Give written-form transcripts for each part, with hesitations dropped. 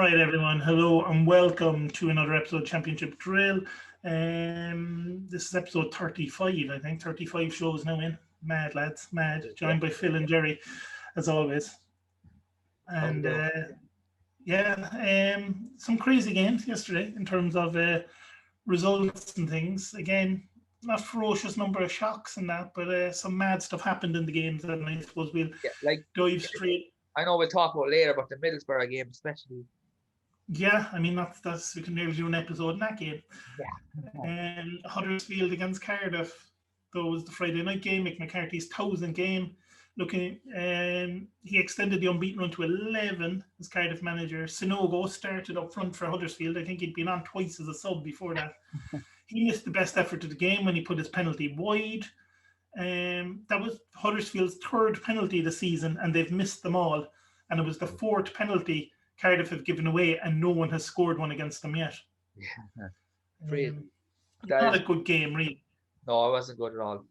right, everyone. Hello and welcome to another episode of Championship Drill. This is episode 35, I think. 35 shows now in. Mad, lads. Mad. Joined by Phil and Jerry, as always. And, some crazy games yesterday in terms of results and things. Again, not ferocious number of shocks and that, but some mad stuff happened in the games, and I suppose we'll dive straight. I know we'll talk about later, but the Middlesbrough game especially. Yeah, I mean that's we can nearly do an episode in that game. Yeah. Huddersfield against Cardiff. That was the Friday night game. Mick McCarthy's 1000th game. Looking, he extended the unbeaten run to 11 as Cardiff manager. Sinogo started up front for Huddersfield. I think he'd been on twice as a sub before that. He missed the best effort of the game when he put his penalty wide. That was Huddersfield's third penalty this season, and they've missed them all. And it was the fourth penalty Cardiff have given away, and no one has scored one against them yet. Not a good game, really. No, it wasn't good at all.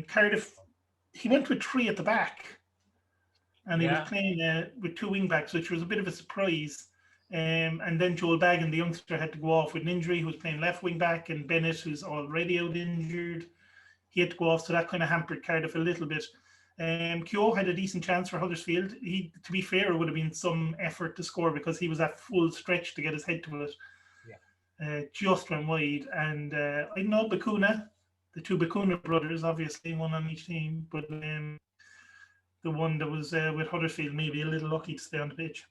Cardiff, he went with three at the back, and he was playing with two wing backs, which was a bit of a surprise. And then Joel Bagan, the youngster, had to go off with an injury. He was playing left wing back, and Bennett, who's already out injured, he had to go off, so that kind of hampered Cardiff a little bit. Keogh had a decent chance for Huddersfield. To be fair, it would have been some effort to score because he was at full stretch to get his head to it. Just went wide. And I know Bacuna, the two Bacuna brothers, obviously, one on each team, but the one that was with Huddersfield maybe a little lucky to stay on the pitch.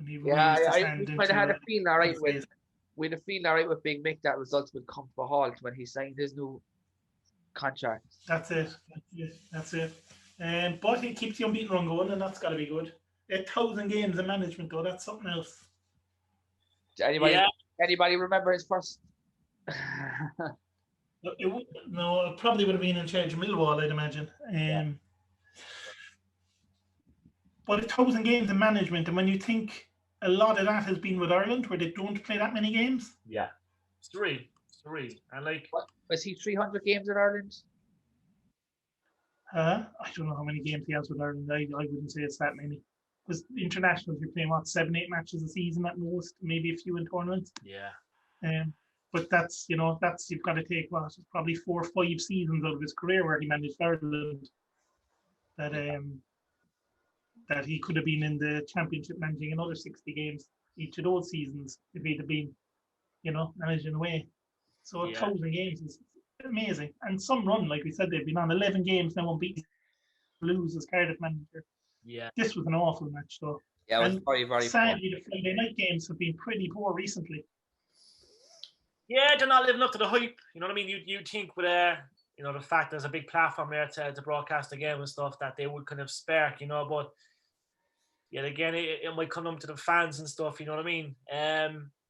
I kind of had a feeling all right with. We had a feeling all right with Big Mick that results would come to a halt when he signed his new contract. That's it. But he keeps the unbeaten run going, and that's got to be good. 1,000 games in management, though, that's something else. Anybody remember his first? It probably would have been in charge of Millwall, I'd imagine. But 1,000 games in management, and when you think a lot of that has been with Ireland, where they don't play that many games. Yeah, it's three. And what, was he 300 games in Ireland? I don't know how many games he has with Ireland. I wouldn't say it's that many. Because internationals, you're playing 7-8 matches a season at most, maybe a few in tournaments. Yeah. But that's you've got to take probably 4 or 5 seasons out of his career where he managed Ireland. That he could have been in the championship managing another 60 games each of those seasons if he'd have been, managing away. So 1,000 games is amazing. And some run, like we said, they've been on 11 games now unbeaten. Blues as Cardiff manager. Yeah. This was an awful match, though. Yeah, it was very, very sadly, the Friday night games have been pretty poor recently. Yeah, they're not living up to the hype. You know what I mean? You think with the fact there's a big platform there to broadcast the game and stuff that they would kind of spark, but yet again, it might come down to the fans and stuff, you know what I mean?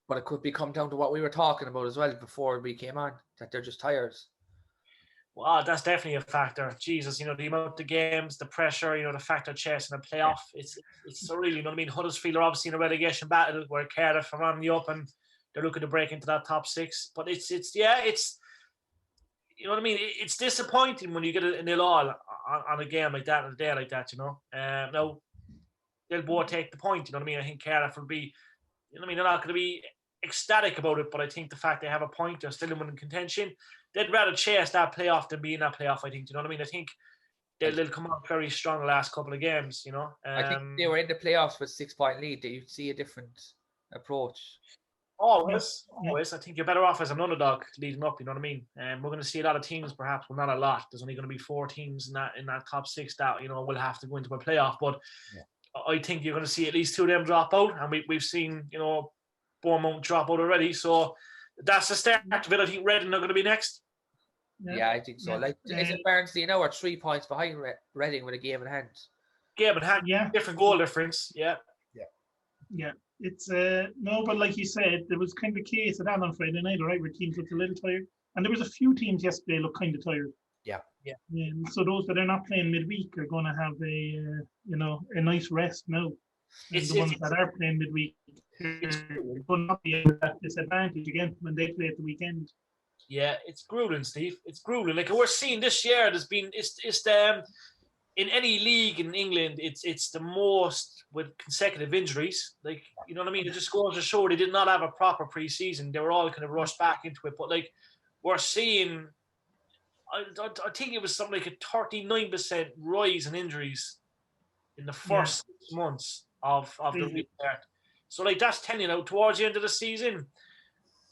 But it could come down to what we were talking about as well before we came on, that they're just tired. Well, that's definitely a factor. Jesus, the amount of games, the pressure, the fact they're chasing a playoff, it's surreal, you know what I mean? Huddersfield are obviously in a relegation battle where Cardiff are on the up and they're looking to break into that top 6. But it's you know what I mean? It's disappointing when you get a 0-0 on a game like that, on a day like that, Now, they'll both take the point, you know what I mean? I think Cardiff will be, they're not going to be ecstatic about it, but I think the fact they have a point, they're still in contention, they'd rather chase that playoff than be in that playoff, I think, you know what I mean? I think they'll come out very strong the last couple of games, I think they were in the playoffs with 6-point lead, that you'd see a different approach. Always. I think you're better off as an underdog leading up, you know what I mean? We're going to see a lot of teams, perhaps, well, not a lot. There's only going to be 4 teams in that top 6 that, will have to go into a playoff, but I think you're going to see at least 2 of them drop out, and we've seen, Bournemouth drop out already. So that's the start of it. I think Reading are going to be next. Yeah, I think so. Isn't Barnsley now are 3 points behind Reading with a game in hand? Different goal difference. Yeah. It's but like you said, there was kind of a case of that on Friday night, right, where teams looked a little tired, and there was a few teams yesterday looked kind of tired. Yeah. So those that are not playing midweek are going to have a nice rest now. The ones that are playing midweek will not be at that disadvantage again when they play at the weekend. Yeah, it's grueling, Steve. It's grueling. Like we're seeing this year, in any league in England, it's the most with consecutive injuries. Like, you know what I mean? It just goes to show they did not have a proper pre-season. They were all kind of rushed back into it. But like, we're seeing, I think it was something like a 39% rise in injuries in the first 6 months of the restart. So like, that's telling you now, towards the end of the season,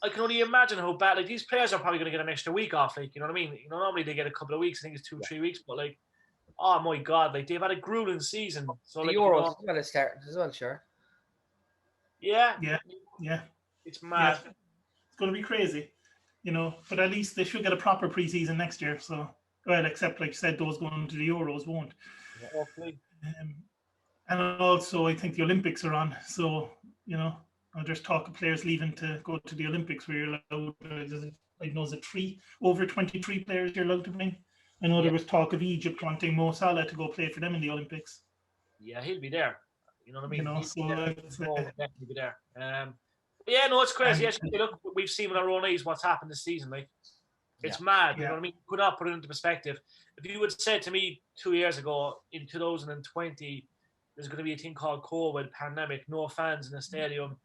I can only imagine how bad. Like, these players are probably going to get an extra week off. Like, you know what I mean? You know, normally they get a couple of weeks. I think it's 2-3 weeks. But like, oh my God, like, they've had a grueling season. So the like, Euros as well is starting as well, sure. Yeah. It's mad. Yeah. It's going to be crazy, you know. But at least they should get a proper preseason next year. So, well, except like you said, those going to the Euros won't. Yeah, hopefully. And also, I think the Olympics are on. So, you know, there's talk of players leaving to go to the Olympics where you're allowed. I know it's over 23 players you're allowed to bring. I know there was talk of Egypt wanting Mo Salah to go play for them in the Olympics. Yeah, he'll be there. You know what I mean? You know, he'll definitely be there. Yeah, no, it's crazy. Actually, look, we've seen with our own eyes what's happened this season. Like, it's mad. You know what I mean? Could not put it into perspective. If you would have said to me 2 years ago, in 2020, there's going to be a thing called COVID, pandemic, no fans in the stadium,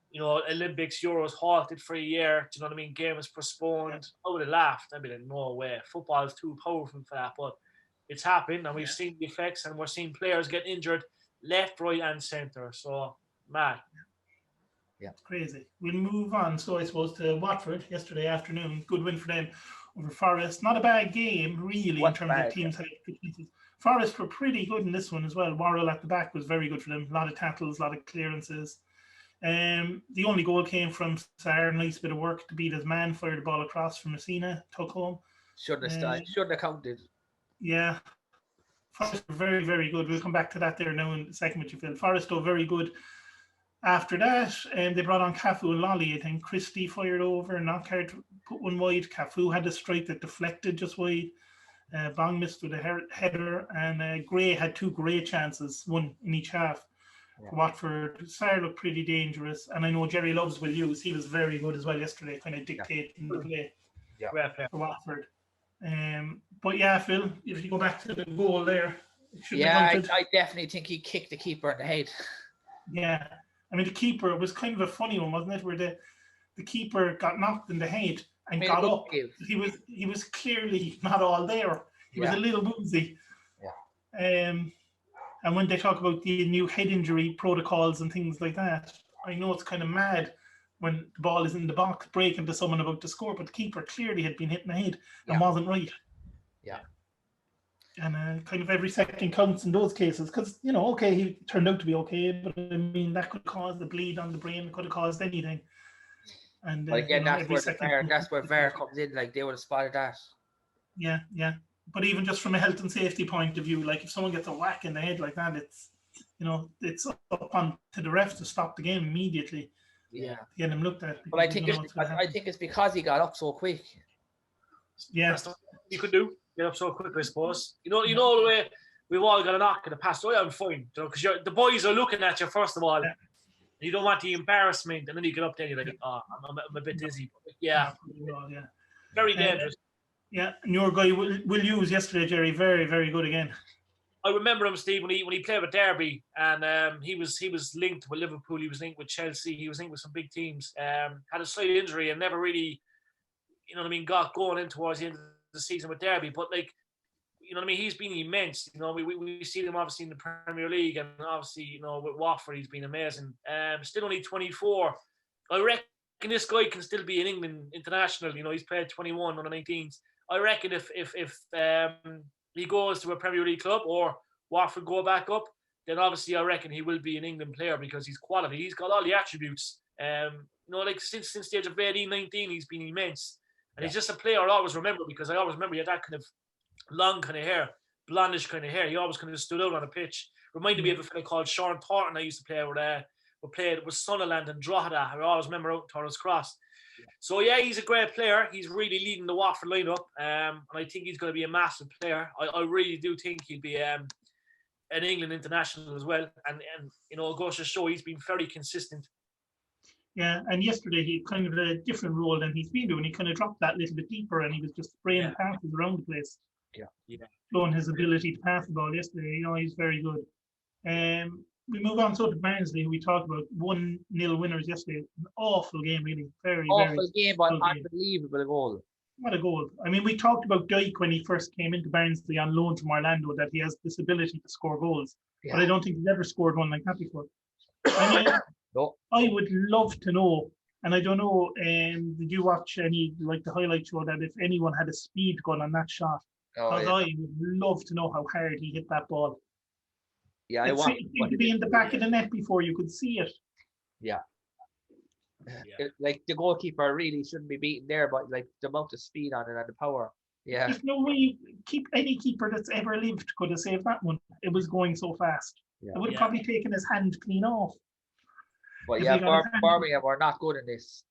you know, Olympics, Euros halted for a year, do you know what I mean? Game is postponed. I would have laughed. I'd be like, no way. Football is too powerful for that. But it's happened, and we've seen the effects, and we're seeing players get injured left, right, and centre. So, mad. Yeah, it's crazy. We'll move on. So I suppose to Watford yesterday afternoon. Good win for them over Forest. Not a bad game, really, in terms of teams. Forest were pretty good in this one as well. Worrell at the back was very good for them. A lot of tackles, a lot of clearances. The only goal came from Sarr. Nice bit of work to beat his man. Fired the ball across from Messina. Took home. Shouldn't have counted. Yeah. Forest were very, very good. We'll come back to that there now in a second with you, Phil. Forest were very good. After that, they brought on Cafu and Lolly. I think Christie fired over, Knockhart put one wide. Cafu had a strike that deflected just wide. Bong missed with a header, and Gray had two great chances, one in each half. For Watford, Sarr looked pretty dangerous, and I know Jerry Loves will use. He was very good as well yesterday, kind of dictating the play for Watford. But yeah, Phil, if you go back to the goal there, I definitely think he kicked the keeper in the head. Yeah. I mean, the keeper was kind of a funny one, wasn't it? Where the keeper got knocked in the head and got up. He was clearly not all there. He was a little woozy. Yeah. And when they talk about the new head injury protocols and things like that, I know it's kind of mad when the ball is in the box breaking to someone about to score, but the keeper clearly had been hit in the head and wasn't right. Yeah. And kind of every second counts in those cases because, you know, okay, he turned out to be okay, but I mean, that could cause the bleed on the brain, could have caused anything. And but again, that's where VAR comes in, like they would have spotted that. Yeah. But even just from a health and safety point of view, like if someone gets a whack in the head like that, it's, you know, it's up on to the ref to stop the game immediately. Yeah. Get him looked at. But I think it's because he got up so quick. Yeah. That's what you could do. Get up so quick, I suppose. You know the way we've all got a knock in the past. Oh, yeah, I'm fine. You know, because the boys are looking at you first of all. Yeah. You don't want the embarrassment, and then you get up there and you're like, oh, I'm a bit dizzy. Yeah. Very dangerous. Yeah, and your guy will use yesterday, Jerry. Very, very good again. I remember him, Steve, when he played with Derby, and he was linked with Liverpool. He was linked with Chelsea. He was linked with some big teams. Had a slight injury and never really, you know what I mean, got going in towards the end of the season with Derby. But like, you know what I mean, he's been immense. You know, we see him obviously in the Premier League, and obviously, you know, with Watford, he's been amazing. Still only 24. I reckon this guy can still be an England international. You know, he's played 21 on the 19s. I reckon if he goes to a Premier League club or Watford go back up, then obviously I reckon he will be an England player because he's quality. He's got all the attributes. You know, like since the age of 18, 19, he's been immense. And he's just a player I always remember because I always remember he had that kind of long kind of hair, blondish kind of hair. He always kind of stood out on a pitch. Reminded me of a fellow called Sean Thornton I used to play with. We played with Sunderland and Drogheda. I always remember out in Torres Cross. So yeah, he's a great player. He's really leading the Watford lineup, and I think he's going to be a massive player. I really do think he'll be an England international as well. And you know, it goes to show he's been very consistent. Yeah, and yesterday he kind of a different role than he's been doing. He kind of dropped that little bit deeper, and he was just spraying passes around the place. Showing his ability to pass the ball yesterday. You know, he's very good. We move on to Barnsley, who we talked about. 1-0 winners yesterday. An awful game, really. Very game, but unbelievable goal. What a goal. I mean, we talked about Dyke when he first came into Barnsley on loan from Orlando, that he has this ability to score goals. Yeah. But I don't think he's ever scored one like that before. I mean, no. I would love to know, and I don't know, did you watch any, like the highlight show, that if anyone had a speed gun on that shot? Because I would love to know how hard he hit that ball. Yeah, it seemed to be in the back of the net before you could see it. Yeah. Like the goalkeeper really shouldn't be beaten there, but like the amount of speed on it and the power. Yeah. There's no way any keeper that's ever lived could have saved that one. It was going so fast. It would have probably taken his hand clean off. But yeah, Birmingham are not good in this.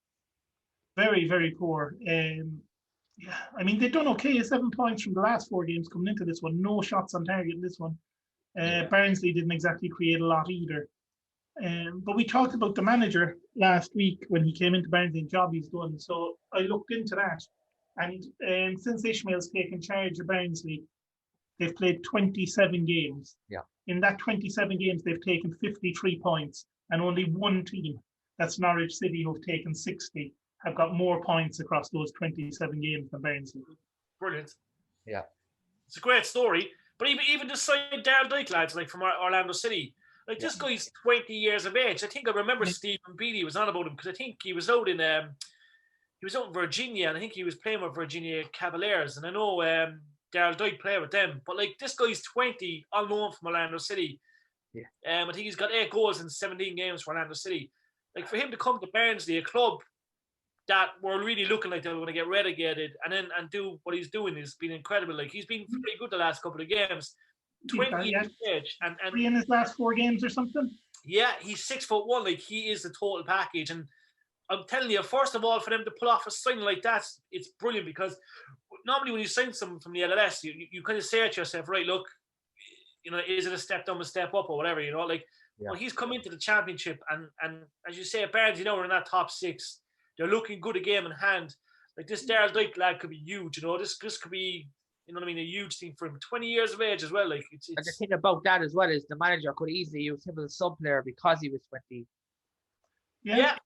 Very, very poor. Yeah, I mean, they've done okay. 7 points from the last 4 games coming into this one. No shots on target in this one. Barnsley didn't exactly create a lot either. But we talked about the manager last week when he came into Barnsley, and job he's done. So I looked into that. And since Ishmael's taken charge of Barnsley, they've played 27 games. Yeah. In that 27 games, they've taken 53 points. And only one team, that's Norwich City, who've taken 60, have got more points across those 27 games than Barnsley. Brilliant. Yeah. It's a great story. But even the side Darryl Dyke lads, like from Orlando City, like this guy's 20 years of age. I think I remember Stephen Beattie was on about him, because I think he was out in Virginia, and I think he was playing with Virginia Cavaliers, and I know Darryl Dyke played with them. But like this guy's 20, on loan from Orlando City. Yeah. I think he's got 8 goals in 17 games for Orlando City. Like for him to come to Barnsley, a club that were really looking like they were going to get relegated, and do what he's doing has been incredible. Like he's been pretty good the last couple of games. 20 years of age, and 3 in his last 4 games or something. Yeah, he's 6'1". Like he is the total package, and I'm telling you, first of all, for them to pull off a signing like that, it's brilliant, because normally when you sign someone from the LLS, you kind of say to yourself, right, look, you know, is it a step down, a step up, or whatever, you know, like, well, he's come into the championship, and as you say, Barnes, you know, we're in that top 6. They're looking good a game in hand. Like this Darryl Dyke lad could be huge, you know, this could be, you know what I mean, a huge thing for him. 20 years of age as well. Like it's... And the thing about that as well is the manager could easily use him as a sub player because he was 20. Yeah.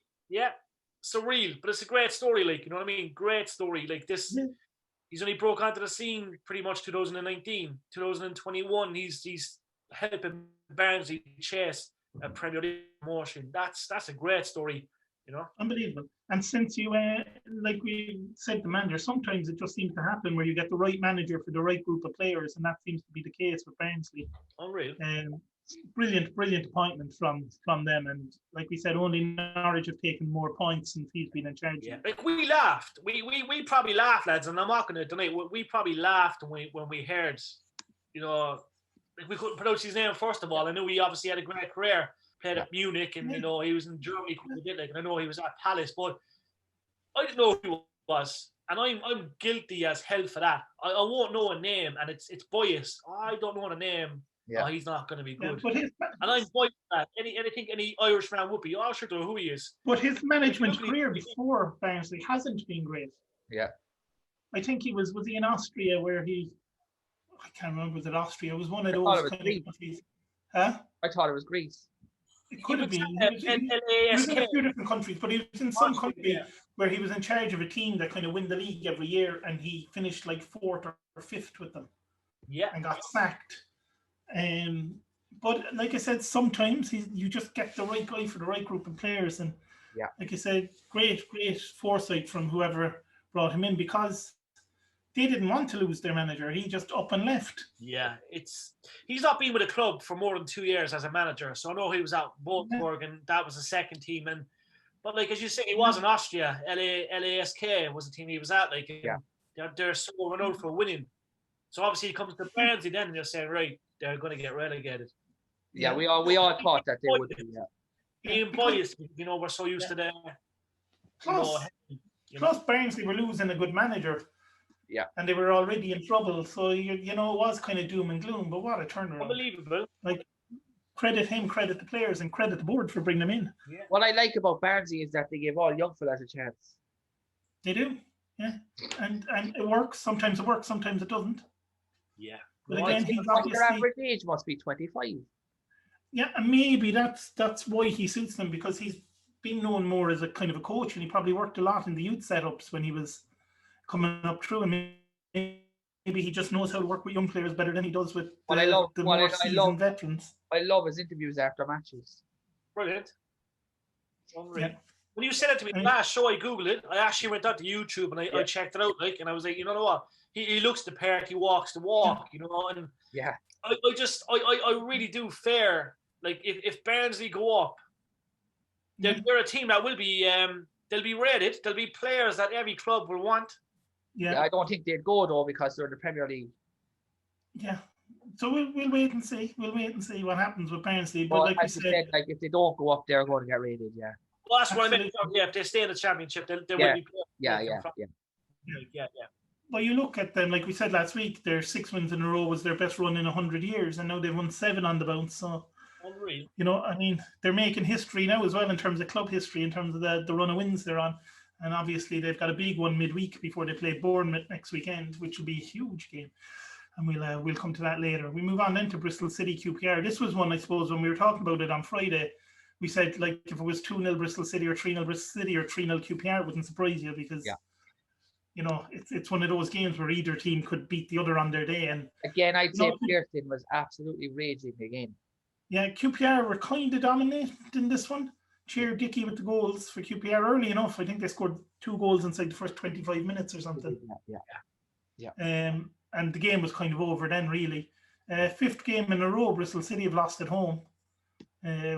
Surreal, but it's a great story. Like, you know what I mean? Great story. Like this, he's only broke onto the scene pretty much 2019, 2021. He's helping Barnsley chase a Premier League promotion. That's a great story. You know, unbelievable. And since you, like we said, the manager, sometimes it just seems to happen where you get the right manager for the right group of players, and that seems to be the case with Barnsley. Unreal. Brilliant appointment from them, and like we said, only Norwich have taken more points since he's been in charge. Yeah, like we laughed. We probably laughed, lads, and I'm not going to deny. We probably laughed when we heard, you know, like we couldn't pronounce his name. First of all, I knew he obviously had a great career. Played at Munich, and you know he was in Germany quite a bit. Like, and I know he was at Palace, but I didn't know who he was, and I'm guilty as hell for that. I won't know a name, and it's biased. I don't know a name. Yeah, he's not going to be good. And I'm biased for that. Any Irishman would be. I sure don't know who he is. But his management career before Barnsley hasn't been great. Yeah, I think he was he in Austria where I can't remember. Was it Austria? It was one of those kind of countries. Huh? I thought it was Greece. It could have been. He was in a few different countries, but he was in some country where he was in charge of a team that kind of win the league every year, and he finished like 4th or 5th with them. Yeah, and got sacked. But like I said, sometimes you just get the right guy for the right group of players, and like I said, great foresight from whoever brought him in, because they didn't want to lose their manager. He just up and left. Yeah, he's not been with a club for more than 2 years as a manager. So I know he was at Wolfsburg, and that was the second team. But like as you say, he was in Austria. LASK was the team he was at. Like they're so renowned for winning. So obviously he comes to Barnsley then, and you're saying, right, they're going to get relegated. Yeah, we all thought that they would be. Being biased, you know, we're so used to the. Plus, Barnsley were losing a good manager. Yeah, and they were already in trouble, so you know it was kind of doom and gloom. But what a turnaround! Unbelievable. Like, credit him, credit the players, and credit the board for bringing them in. Yeah. What I like about Barnsley is that they give all young fellas a chance. They do, yeah, and it works. Sometimes it works, sometimes it doesn't. Yeah. But again, he's obviously their average age must be 25. Yeah, and maybe that's why he suits them, because he's been known more as a kind of a coach, and he probably worked a lot in the youth setups when he was coming up through, and maybe he just knows how to work with young players better than he does with the more seasoned veterans. I love his interviews after matches. Brilliant. Unreal. Yeah. When you said it to me last show, I googled it. I actually went out to YouTube and I checked it out, like, and I was like, you know what? He looks the part, he walks the walk, you know, and I really do fear, like, if Barnsley go up, they're a team that will be they'll be rated. There'll be players that every club will want. Yeah, I don't think they'd go though, because they're in the Premier League. Yeah. So we'll wait and see. We'll wait and see what happens with Barnsley. But well, like we said, like, if they don't go up, they're going to get rated. Yeah. Well, that's what I meant. Yeah, if they stay in the Championship, they will be. Yeah. Well, you look at them, like we said last week, their 6 wins in a row was their best run in 100 years, and now they've won 7 on the bounce. So, unreal. You know, I mean, they're making history now as well in terms of club history, in terms of the run of wins they're on. And obviously, they've got a big one midweek before they play Bournemouth next weekend, which will be a huge game. And we'll come to that later. We move on then to Bristol City QPR. This was one, I suppose, when we were talking about it on Friday, we said, like, if it was 2-0 Bristol City or 3-0 Bristol City or 3-0 QPR, it wouldn't surprise you, because you know, it's one of those games where either team could beat the other on their day. And again, I'd say Pearson was absolutely raging again. Yeah, QPR were kind of dominated in this one. Cheer Dickey with the goals for QPR early enough. I think they scored 2 goals inside the first 25 minutes or something. Yeah. And the game was kind of over then, really. 5th game in a row, Bristol City have lost at home.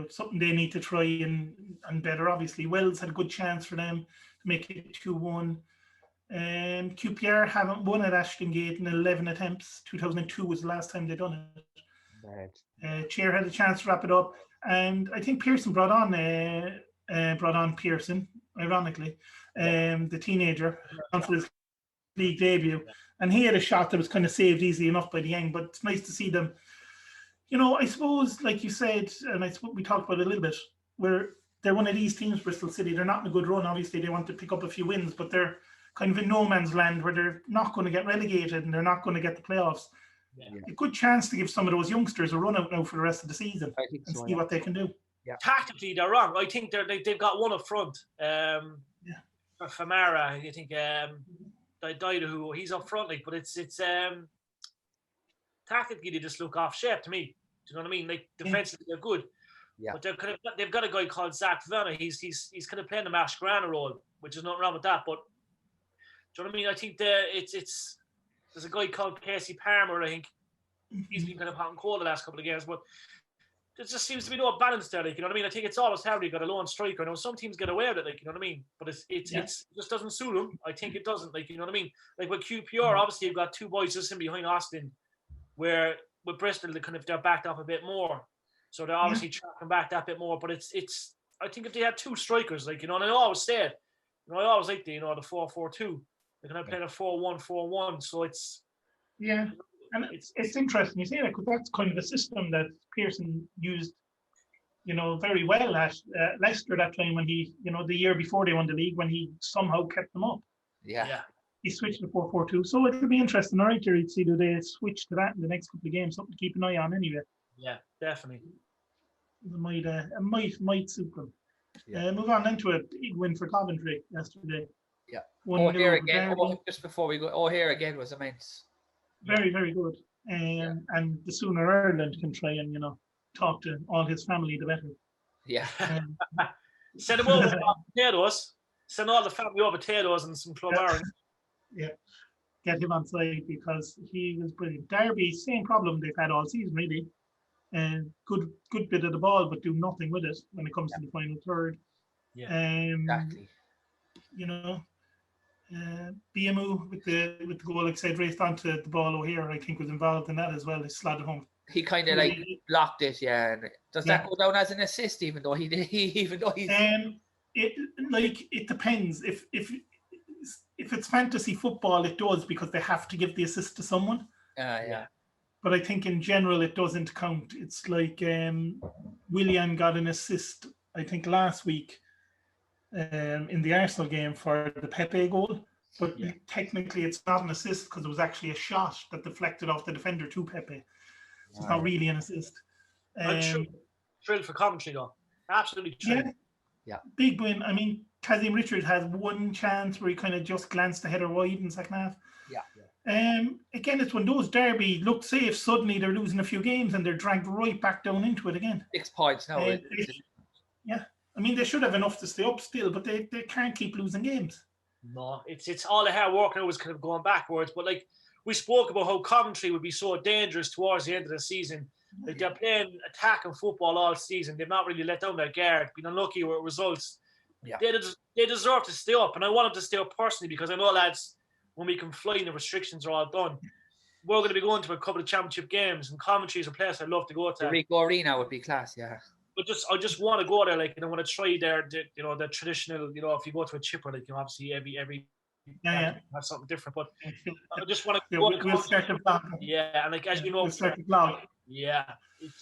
Something they need to try and better, obviously. Wells had a good chance for them to make it 2-1. QPR haven't won at Ashton Gate in 11 attempts. 2002 was the last time they'd done it. Chair had a chance to wrap it up, and I think Pearson brought on Pearson, ironically, the teenager, on for his league debut, and he had a shot that was kind of saved easily enough by the end. But it's nice to see them. You know, I suppose, like you said, and I suppose we talked about it a little bit, where they're one of these teams, Bristol City. They're not in a good run. Obviously, they want to pick up a few wins, but they're kind of in no man's land where they're not going to get relegated and they're not going to get the playoffs. A good chance to give some of those youngsters a run out now for the rest of the season and see what they can do. Tactically, they're wrong. I think they've got one up front. For Famara, I think Daidu, he's up front, like, but it's tactically they just look off shape to me. Do you know what I mean? Like, defensively they're good. But they've got a guy called Zach Vanna. He's kind of playing the Mascherano role, which is nothing wrong with that. But do you know what I mean? I think it's there's a guy called Casey Palmer. I think he's been kind of hot and cold the last couple of games, but there just seems to be no balance there. Like, you know what I mean? I think it's always how you got a lone striker. Now some teams get away with it, like, you know what I mean? But it just doesn't suit them. I think it doesn't. Like, you know what I mean? Like with QPR, obviously you've got 2 boys just in behind Austin, where with Bristol they're backed up a bit more. So they're obviously tracking back that bit more. But it's I think if they had 2 strikers, like, you know, and I always said, you know, I always liked the 4-4-2. They're going to play a 4-1-4-1. So it's and it's interesting you say that, because that's kind of a system that Pearson used, you know, very well at Leicester that time when he, you know, the year before they won the league, when he somehow kept them up. He switched to 4-4-2. So it'll be interesting, all right, Jerry, to see do they switch to that in the next couple of games. Something to keep an eye on anyway. Yeah, definitely. It might suit them. Move on then to a big win for Coventry yesterday. Here again. Just before we go, here again was immense. Very, very good. And the sooner Ireland can try and, you know, talk to all his family, the better. Send him over potatoes. Send all the family over potatoes and some club orange. Get him on side, because he was brilliant. Derby, same problem they've had all season, really. Good bit of the ball, but do nothing with it when it comes to the final third. Exactly. You know, BMU with the goal, like I said, raced onto the ball. O'Hare, I think, was involved in that as well. He slotted home. He kind of like blocked it, And does that go down as an assist, even though he's? It depends. If it's fantasy football, it does, because they have to give the assist to someone. But I think in general it doesn't count. It's like Willian got an assist, I think, last week in the Arsenal game for the Pepe goal. But technically it's not an assist because it was actually a shot that deflected off the defender to Pepe. So it's not really an assist. I'm thrilled for Coventry though. Absolutely thrilled. Yeah. Big win. I mean, Kazim Richard has one chance where he kind of just glanced the header wide in the second half. Again, it's when those Derby look safe, suddenly they're losing a few games and they're dragged right back down into it again. 6 points now. I mean, they should have enough to stay up still, but they can't keep losing games. No, it's all the hard work and it was kind of going backwards. But like we spoke about how Coventry would be so dangerous towards the end of the season. Like they're playing attacking football all season. They've not really let down their guard, been unlucky with results. Yeah. They deserve to stay up, and I want them to stay up personally because I know, lads, when we can fly and the restrictions are all done, we're going to be going to a couple of championship games, and Coventry is a place I'd love to go to. The Rico Arena would be class, yeah. But I just want to go there, like, and I want to try the traditional, if you go to a chipper, like, obviously every have something different. But I just want to go. We'll start the vlog. Yeah, and like as you know, we'll start the vlog. Yeah,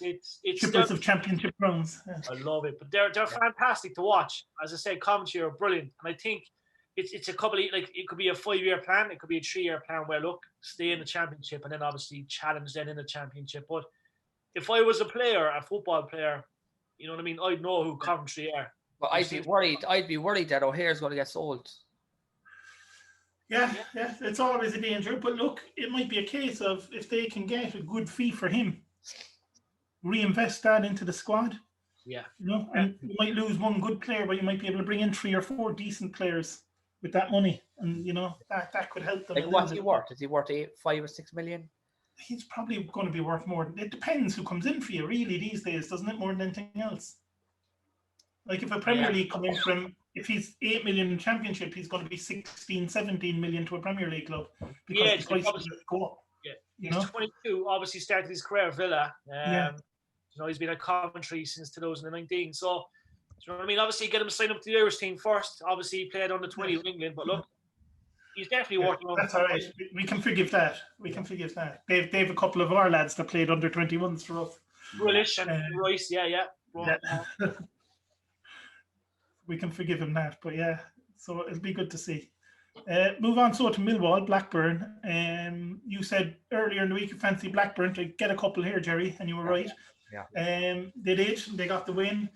it's Chippers of championship rounds. Yeah. I love it, but they're fantastic to watch. As I said, Coventry are brilliant, and I think it's a couple of, like, it could be a 5-year plan, it could be a 3-year plan where look, stay in the championship and then obviously challenge then in the championship. But if I was a football player, you know what I mean, I'd know who Coventry are. But I'd be worried that O'Hare's going to get sold. Yeah, it's always a danger. But look, it might be a case of if they can get a good fee for him, reinvest that into the squad. Yeah. And you might lose one good player, but you might be able to bring in 3 or 4 decent players with that money. And, that could help them. Like, what's he worth? Is he worth 5 or 6 million? He's probably going to be worth more. It depends who comes in for you, really, these days, doesn't it? More than anything else. Like, if a Premier League come in from, if he's 8 million in Championship, he's going to be 16, 17 million to a Premier League club because the prices go up. Yeah, he's 22. Obviously, started his career at Villa. He's been at Coventry since 2019. So, you know what I mean? Obviously, get him signed up to the Irish team first. Obviously, he played under 20 with England. But look, he's definitely working on. That's all right. We can forgive that. They've a couple of our lads that played under 21s for us. Grealish and Rice, we can forgive him that, but so it'll be good to see. Move on to Millwall, Blackburn. You said earlier in the week you fancy Blackburn to get a couple here, Jerry, and you were right. They did. They got the win.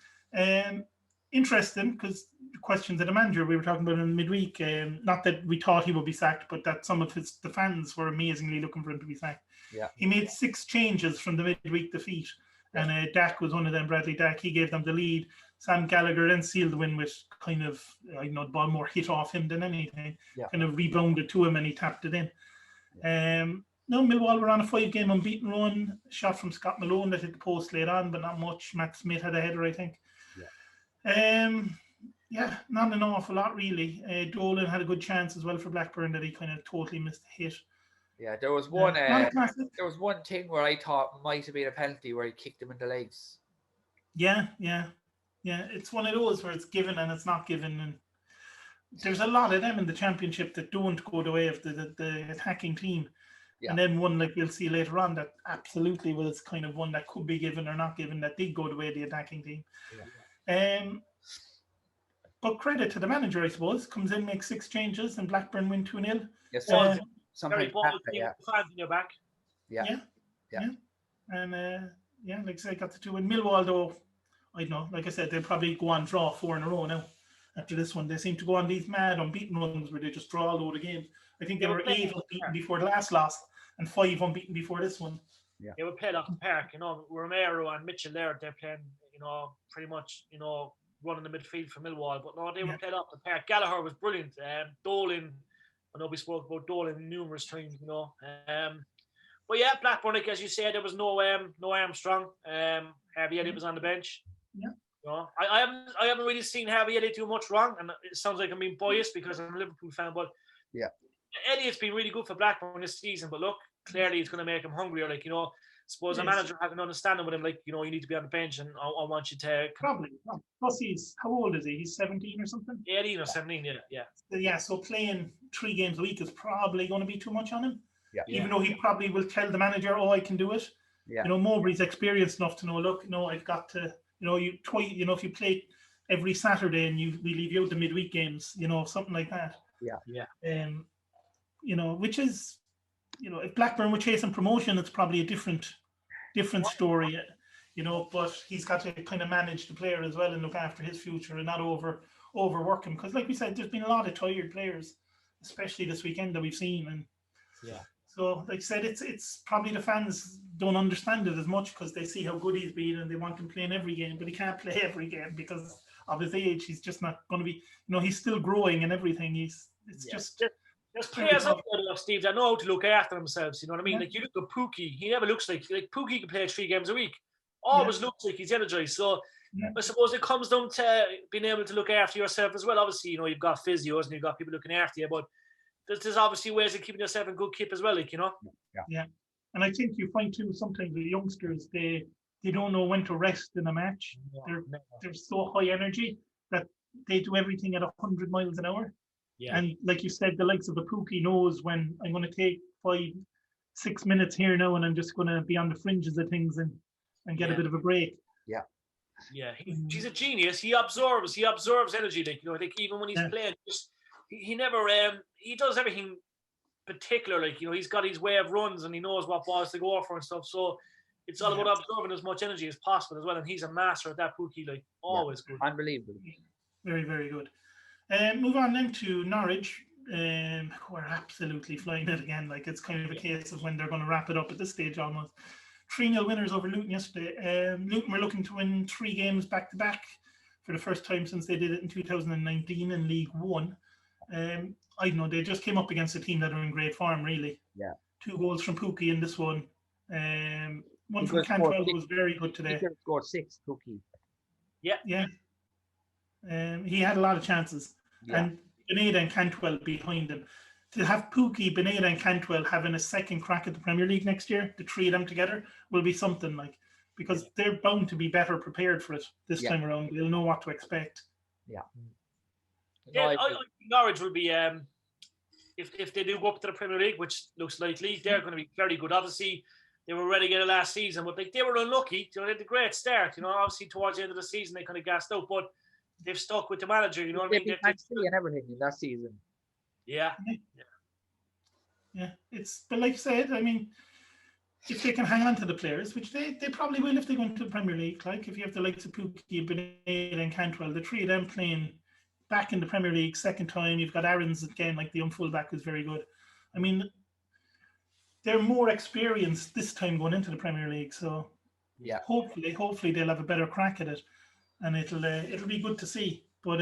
Interesting, because the questions of the manager we were talking about in midweek. Not that we thought he would be sacked, but that some of the fans were amazingly looking for him to be sacked. Yeah. He made 6 changes from the midweek defeat, and Dak was one of them. Bradley Dak. He gave them the lead. Sam Gallagher then sealed the win with kind of, the ball more hit off him than anything. Kind of rebounded to him and he tapped it in. Millwall were on a 5-game unbeaten run. Shot from Scott Malone that hit the post late on, but not much. Matt Smith had a header, I think. Not an awful lot really. Dolan had a good chance as well for Blackburn that he kind of totally missed the hit. Yeah, there was one. There was one thing where I thought might have been a penalty where he kicked him in the legs. Yeah, it's one of those where it's given and it's not given, and there's a lot of them in the Championship that don't go the way of the attacking team. And then one like we'll see later on that absolutely was kind of one that could be given or not given that did go the way of the attacking team. But credit to the manager, I suppose. Comes in, makes 6 changes, and Blackburn win 2-0. Yes, Very bold team, fans in your back. And like I said, got the 2 win. Millwall though, I don't know. Like I said, they'll probably go on draw 4 in a row now. After this one, they seem to go on these mad unbeaten runs where they just draw a load of games. I think they were 8 unbeaten before the last loss and 5 unbeaten before this one. Yeah, they were played off the park. Romero and Mitchell there, they're playing, pretty much, running the midfield for Millwall. But no, they were played off the park. Gallagher was brilliant. Dolan, I know we spoke about Dolan numerous times, But yeah, Blackburn, like as you said, there was no Armstrong. Harvey Elliott was on the bench. Yeah. I haven't really seen Harvey Elliott do much wrong, and it sounds like I'm being biased because I'm a Liverpool fan, but Elliott's been really good for Blackburn this season. But look, clearly it's going to make him hungrier. Suppose a manager had an understanding with him, you need to be on the bench, and I want you to probably. Plus, how old is he? He's 17 or something. 18 or 17, yeah. So playing 3 games a week is probably going to be too much on him. Yeah. Even though he probably will tell the manager, "Oh, I can do it." Yeah. Mowbray's experienced enough to know. Look, I've got to. If you play every Saturday and we leave you out the midweek games, something like that. You know, which is, you know, if Blackburn were chasing promotion, it's probably a different story. You know, but he's got to kind of manage the player as well and look after his future and not overwork him, because, like we said, there's been a lot of tired players, especially this weekend that we've seen, and so, like I said, it's probably the fans don't understand it as much because they see how good he's been and they want him playing every game, but he can't play every game because of his age. He's just not going to be, you know, he's still growing and everything. There's players out there, Steve, that know how to look after themselves. You know what I mean? Like, you look at Pookie, he never looks like Pookie can play 3 games a week. Always looks like he's energized. So I suppose it comes down to being able to look after yourself as well. Obviously, you know, you've got physios and you've got people looking after you, but there's obviously ways of keeping yourself in good kip as well, like, you know. Yeah. And I think you find too sometimes the youngsters they don't know when to rest in a match. They're so high energy that they do everything at 100 miles an hour. Yeah. And like you said, the likes of the Pookie knows when I'm going to take 5-6 minutes here now, and I'm just going to be on the fringes of things and get a bit of a break. Yeah. Yeah, he's a genius. He absorbs energy. Like, you know, I think even when he's playing, he never he does everything particular. Like, you know, he's got his way of runs and he knows what balls to go for and stuff. So it's all about absorbing as much energy as possible as well. And he's a master at that, Pookie. Like, always good. Unbelievable. Very, very good. Move on then to Norwich. We're absolutely flying it again. Like, it's kind of a case of when they're going to wrap it up at this stage almost. 3-0 winners over Luton yesterday. Luton were looking to win 3 games back-to-back for the first time since they did it in 2019 in League One. I don't know, they just came up against a team that are in great form, really. Yeah. 2 goals from Pookie in this one. One from Cantwell was very good today. He could have scored 6, Pookie. Yeah. Yeah. He had a lot of chances. Yeah. And Beneda and Cantwell behind him. To have Pookie, Beneda and Cantwell having a second crack at the Premier League next year, the 3 of them together, will be something, like, because they're bound to be better prepared for it this time around. They'll know what to expect. Yeah. Yeah, I think Norwich will be, if they do go up to the Premier League, which looks likely, they're going to be very good. Obviously, they were relegated last season, but like, they were unlucky. You know, they had a great start. You know, obviously towards the end of the season, they kind of gassed out, but they've stuck with the manager. You know what I mean? They've and everything in that season. Yeah. But like I said, I mean, if they can hang on to the players, which they probably will if they go into the Premier League, like if you have the likes of Pookie, Beneda and Cantwell, the 3 of them playing back in the Premier League second time, you've got Aarons again, like the young fullback who's very good. I mean, they're more experienced this time going into the Premier League, so hopefully they'll have a better crack at it, and it'll be good to see. But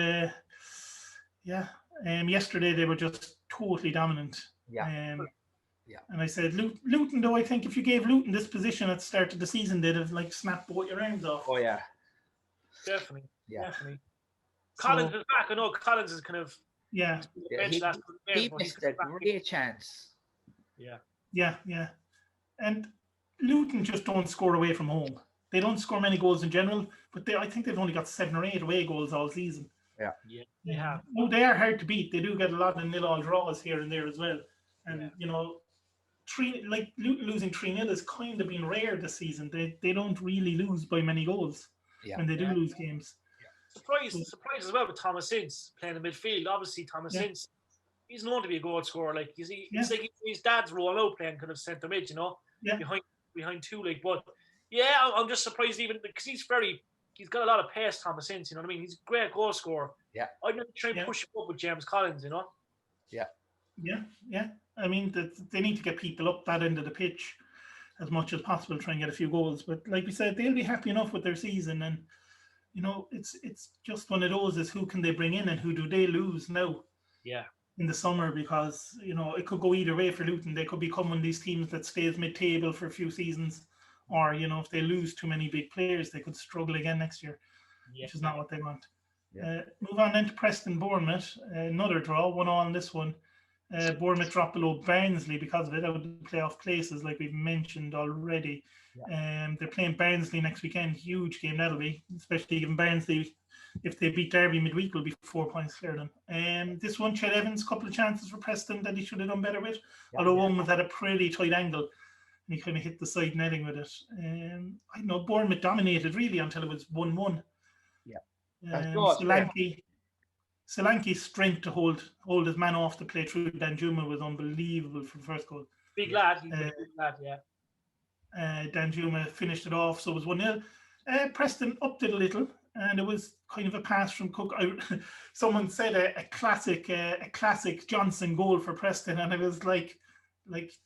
yesterday they were just totally dominant. And I said, Luton, though, I think if you gave Luton this position at the start of the season, they'd have like snapped both your arms off. Oh yeah, definitely. Collins is back. I know Collins is kind of he missed a great chance. Yeah. And Luton just don't score away from home. They don't score many goals in general, but I think they've only got 7 or 8 away goals all season. Yeah. No, they are hard to beat. They do get a lot of 0-0 draws here and there as well. And you know, Luton losing 3-0 has kind of been rare this season. They don't really lose by many goals when they do lose games. Surprise as well with Thomas Ince playing in midfield. Obviously, Thomas Ince, he's known to be a goal scorer. Like, he's like his dad's role out playing kind of centre mid, you know, behind 2. Like, but I'm just surprised even because he's got a lot of pace, Thomas Ince. You know what I mean? He's a great goal scorer. Yeah, I'd maybe try and push him up with James Collins. You know? Yeah. I mean, they need to get people up that end of the pitch as much as possible, try and get a few goals. But like we said, they'll be happy enough with their season, and you know, it's just one of those is who can they bring in and who do they lose now? Yeah. In the summer, because you know it could go either way for Luton. They could become one of these teams that stays mid-table for a few seasons, or you know, if they lose too many big players, they could struggle again next year, which is not what they want. Move on then to Preston Bournemouth. Another draw, 1-1 in this one. Bournemouth dropped below Barnsley because of it, out of the playoff places, like we've mentioned already. They're playing Barnsley next weekend. Huge game that'll be, especially given Barnsley, if they beat Derby midweek, will be 4 points clear then. This one, Ched Evans, couple of chances for Preston that he should have done better with. Although one was at a pretty tight angle, and he kind of hit the side netting with it. I know Bournemouth dominated really until it was 1-1. Solanke. Solanke's strength to hold his man off the play through Danjuma was unbelievable for the first goal. Big lad, he's a big lad, yeah. Danjuma finished it off, so it was 1-0. Preston upped it a little, and it was kind of a pass from Cook. Someone said a classic Johnson goal for Preston, and it was like,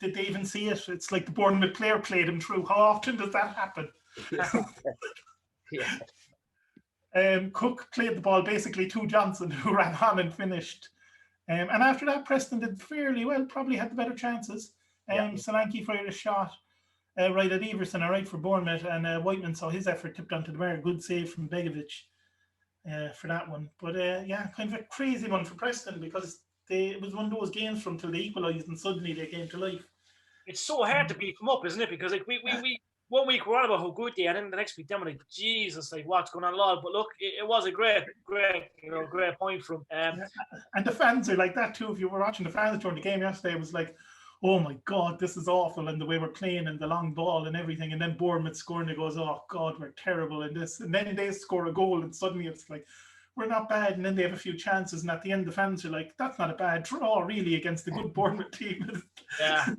did they even see it? It's like the Bournemouth player played him through. How often does that happen? Cook played the ball basically to Johnson, who ran on and finished. And after that, Preston did fairly well, probably had the better chances. Solanke fired a shot right at Everson, right for Bournemouth, and Whiteman saw his effort tipped onto the bar. Good save from Begovic for that one. But kind of a crazy one for Preston, because it was one of those games from till they equalised and suddenly they came to life. It's so hard to beat them up, isn't it? Because like we 1 week we're on about how good they are, and then the next week, then we're like, Jesus, like what's going on, lol. But look, it was a great point from. And the fans are like that too. If you were watching the fans during the game yesterday, it was like, oh my God, this is awful, and the way we're playing and the long ball and everything. And then Bournemouth scoring, it goes, oh God, we're terrible in this. And then they score a goal, and suddenly it's like, we're not bad. And then they have a few chances, and at the end, the fans are like, that's not a bad draw, really, against the good Bournemouth team. Yeah.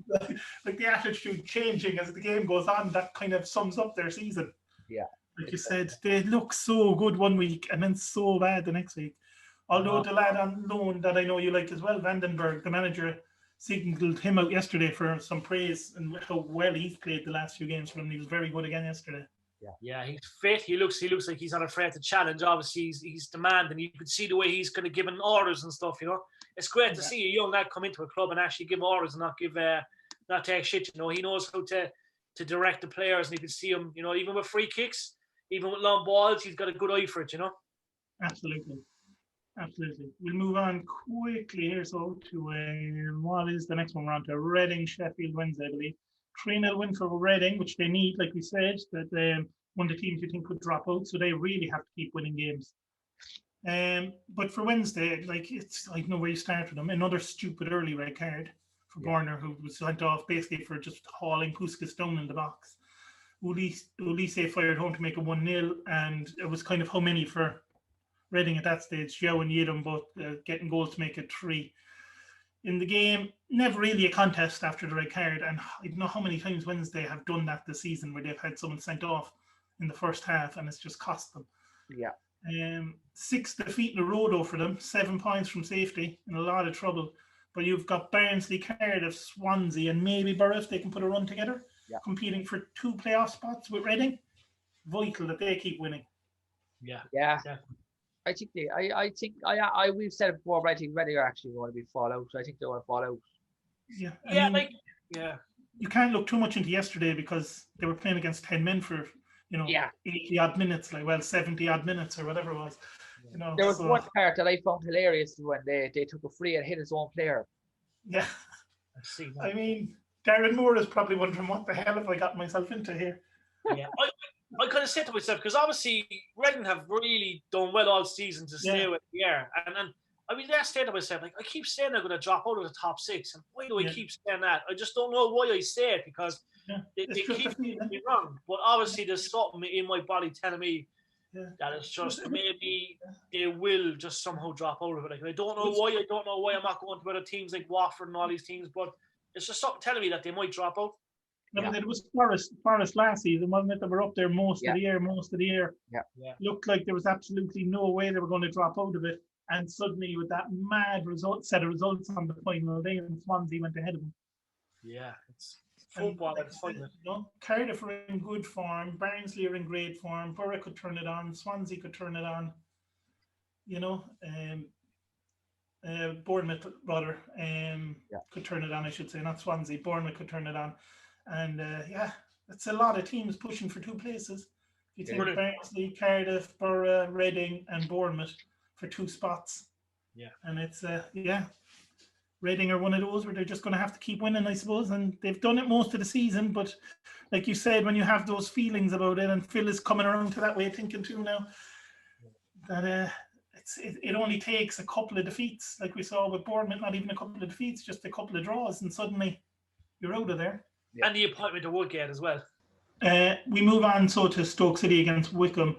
Like the attitude changing as the game goes on, that kind of sums up their season. Yeah. Like you said, they look so good 1 week and then so bad the next week. Although the lad on loan that I know you like as well, Vandenberg, the manager, signalled him out yesterday for some praise and how well he's played the last few games for him. He was very good again yesterday. Yeah, he's fit. He looks like he's not afraid to challenge. Obviously, he's demanding. You could see the way he's kind of giving orders and stuff. You know, it's great to see a young lad come into a club and actually give orders and not take shit. You know, he knows how to direct the players, and you can see him. You know, even with free kicks, even with long balls, he's got a good eye for it. You know. Absolutely. We'll move on quickly here. So to what is the next one? We're on to Reading, Sheffield Wednesday, I believe. 3-0 win for Reading, which they need, like we said, that one of the teams you think could drop out, so they really have to keep winning games. But for Wednesday, like I don't know where you start with them. Another stupid early red card for Garner, who was sent off basically for just hauling Puskas down in the box. Ulisse fired home to make it 1-0, and it was kind of how many for Reading at that stage. Joe and Yedem both getting goals to make it 3. In the game, never really a contest after the red card, and I don't know how many times Wednesday have done that this season where they've had someone sent off in the first half and it's just cost them. Yeah. 6 defeat in a row though for them, 7 points from safety, in a lot of trouble. But you've got Barnsley, Cardiff, Swansea, and maybe Borough if they can put a run together, competing for 2 playoff spots with Reading. Vital that they keep winning. Yeah. I think we've said it before, but I think Reading are actually going to be fall out. So I think they want to fall out. Yeah. You can't look too much into yesterday because they were playing against 10 men for 80 odd minutes, 70 odd minutes or whatever it was. You know, there was one part that I found hilarious when they took a free and hit his own player. Yeah. I mean, Darren Moore is probably wondering what the hell have I got myself into here. Yeah. I kind of said to myself, because obviously Reading have really done well all season to stay with the air. And I mean, I said to myself, like, I keep saying they're going to drop out of the top 6. And why do I keep saying that? I just don't know why I say it, because they keep me wrong. But obviously there's something in my body telling me that it's just maybe they will just somehow drop out of it. Like, I don't know why. I don't know why I'm not going to other teams like Watford and all these teams, but it's just something telling me that they might drop out. I mean, it was Forest last season, wasn't it? They were up there most of the year. Yeah. Looked like there was absolutely no way they were going to drop out of it. And suddenly, with that mad set of results on the final day, and Swansea went ahead of them. Yeah, it's football. It's fun. Cardiff are in good form. Barnsley are in great form. Borough could turn it on. Swansea could turn it on. You know, Bournemouth rather could turn it on. I should say, not Swansea. Bournemouth could turn it on. And it's a lot of teams pushing for 2 places. You think Barnsley, Cardiff, Borough, Reading, and Bournemouth for 2 spots. Yeah. And it's Reading are one of those where they're just going to have to keep winning, I suppose. And they've done it most of the season. But like you said, when you have those feelings about it, and Phil is coming around to that way of thinking too now, that it only takes a couple of defeats, like we saw with Bournemouth, not even a couple of defeats, just a couple of draws, and suddenly you're out of there. Yeah. And the appointment of Woodgate as well. We move on to Stoke City against Wycombe.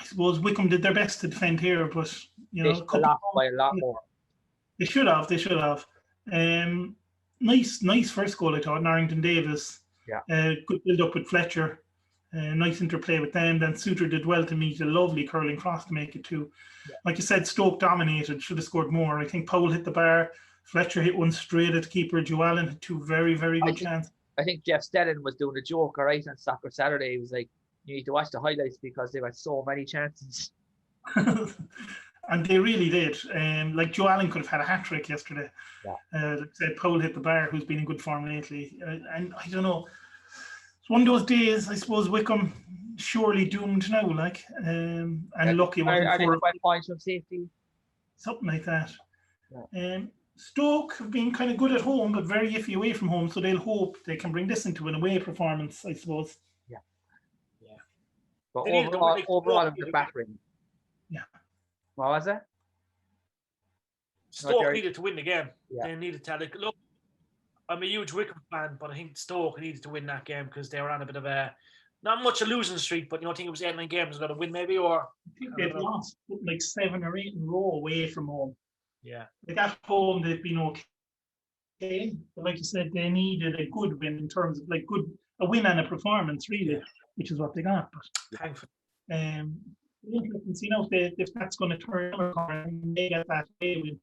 I suppose Wycombe did their best to defend here, but they should have lost by a lot more. They should have. They should have. Nice first goal, I thought. Narrington Davis. Yeah. Good build up with Fletcher. Nice interplay with them. Then Suter did well to meet a lovely curling cross to make it 2. Yeah. Like you said, Stoke dominated. Should have scored more. I think Powell hit the bar. Fletcher hit one straight at the keeper. Joe Allen had 2 very, very good chances. I think Jeff Stelling was doing a joke, all right, on Soccer Saturday. He was like, you need to watch the highlights because they've had so many chances. And they really did. Like Joe Allen could have had a hat trick yesterday. Yeah. Like I said, Powell hit the bar, who's been in good form lately. And I don't know. It's one of those days, I suppose, Wycombe surely doomed now, like, and lucky. Are they 12 points from safety? Something like that. Yeah. Stoke have been kind of good at home, but very iffy away from home, so they'll hope they can bring this into an away performance, I suppose. Yeah. But overall, I'm the battering. Yeah. What was it? Stoke needed to win the game. Yeah. They needed to. Look, I'm a huge Wycombe fan, but I think Stoke needed to win that game because they were on a bit of a not much a losing streak, but I think it was 8-9 games got to win maybe, or I think they've lost like 7 or 8 in a row away from home. Yeah. Like at home they've been okay. But like you said, they needed a good win in terms of like a win and a performance really, which is what they got. But thankfully. Interesting to see now if that's going to turn and they get that win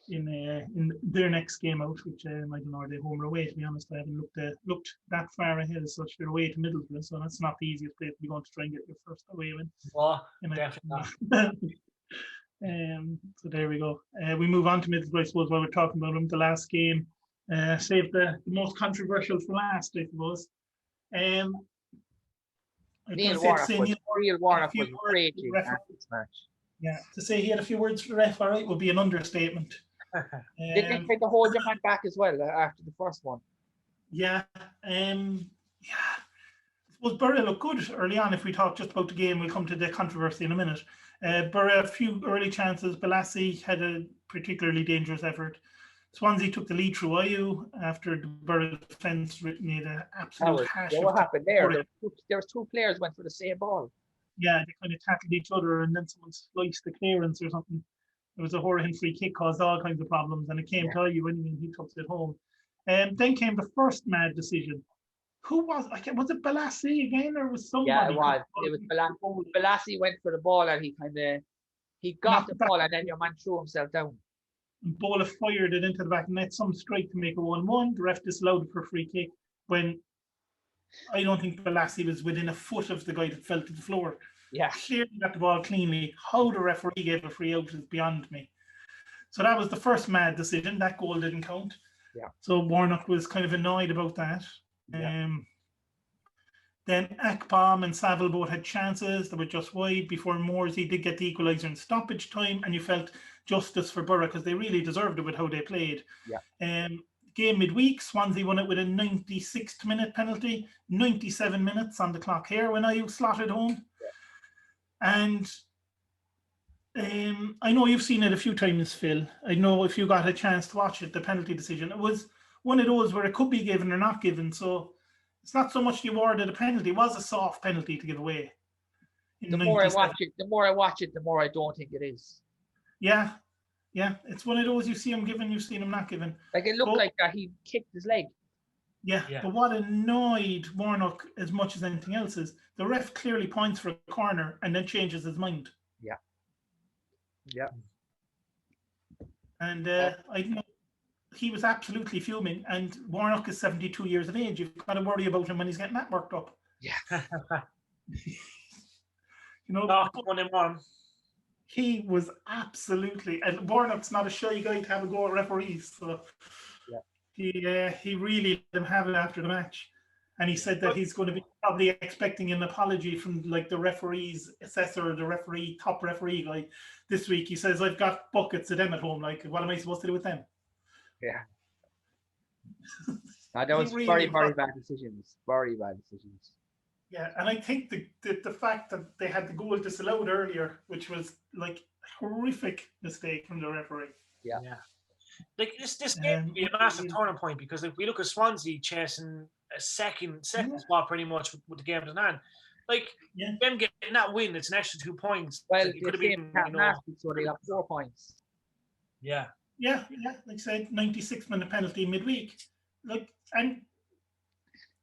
in their next game out, which I don't know, are they home or away? To be honest, I haven't looked that far ahead as such. They're away to Middlesbrough, so that's not the easiest place to be going to try and get your first away win. Oh, definitely not. So there we go. We move on to Middlesbrough, I suppose, while we're talking about them. The last game, saved the most controversial for last, I suppose. Neil Warnock was great in this match. Yeah, to say he had a few words for the ref, all right, would be an understatement. Did they take the whole your hand back as well after the first one? Yeah. I suppose Borough looked good early on. If we talk just about the game, we'll come to the controversy in a minute. Borough, a few early chances. Balassi had a particularly dangerous effort. Swansea took the lead through Ayew after the Borough defence made an absolute hash. What happened there? There was 2 players went for the same ball. Yeah, they kind of tackled each other, and then someone sliced the clearance or something. It was a Horahan free kick, caused all kinds of problems, and it came to Ayew anyway, and he took it home. Then came the first mad decision. Who was it Balassi again, or was somebody? Yeah, it was. It was Balassi. Balassi went for the ball, and he got the ball, and then your man threw himself down. And Bola fired it into the back net, some strike to make a 1-1. The ref disallowed it for a free kick when I don't think Balassi was within a foot of the guy that fell to the floor. Yeah. Clearly got the ball cleanly. How the referee gave a free out is beyond me. So that was the first mad decision. That goal didn't count. Yeah. So Warnock was kind of annoyed about that. Yeah. Then Akpom and Saville both had chances. They were just wide before Morsey did get the equaliser in stoppage time, and you felt justice for Borough because they really deserved it with how they played. Yeah. Game midweek, Swansea won it with a 96th minute penalty, 97 minutes on the clock here when Ayew slotted home. Yeah. And I know you've seen it a few times, Phil. I know if you got a chance to watch it, the penalty decision, it was one of those where it could be given or not given. So it's not so much the award of the penalty. It was a soft penalty to give away. The more I watch it, the more I don't think it is. Yeah. Yeah, it's one of those you see him given, you've seen him not given. Like it looked like that he kicked his leg. Yeah, but what annoyed Warnock as much as anything else is the ref clearly points for a corner and then changes his mind. Yeah. Yeah. And I know he was absolutely fuming, and Warnock is 72 years of age. You've got to worry about him when he's getting that worked up. Yeah. Not on him on. He was and Warnock's not a shy guy to have a go at referees, so he really let him have it after the match, and he said that he's going to be probably expecting an apology from like the referee's assessor, the top referee guy this week. He says, "I've got buckets of them at home. Like, what am I supposed to do with them?" Yeah, that was really very bad decisions. Very bad decisions. Yeah, and I think the fact that they had the goal disallowed earlier, which was like a horrific mistake from the referee. Yeah. Like this game would be a massive turning point because if we look at Swansea chasing a second spot pretty much with the game in hand, like them getting that win, it's an extra 2 points. Well, it could have been, last week, so they got 4 points. Yeah. Like I said, 96-minute penalty midweek. Like, and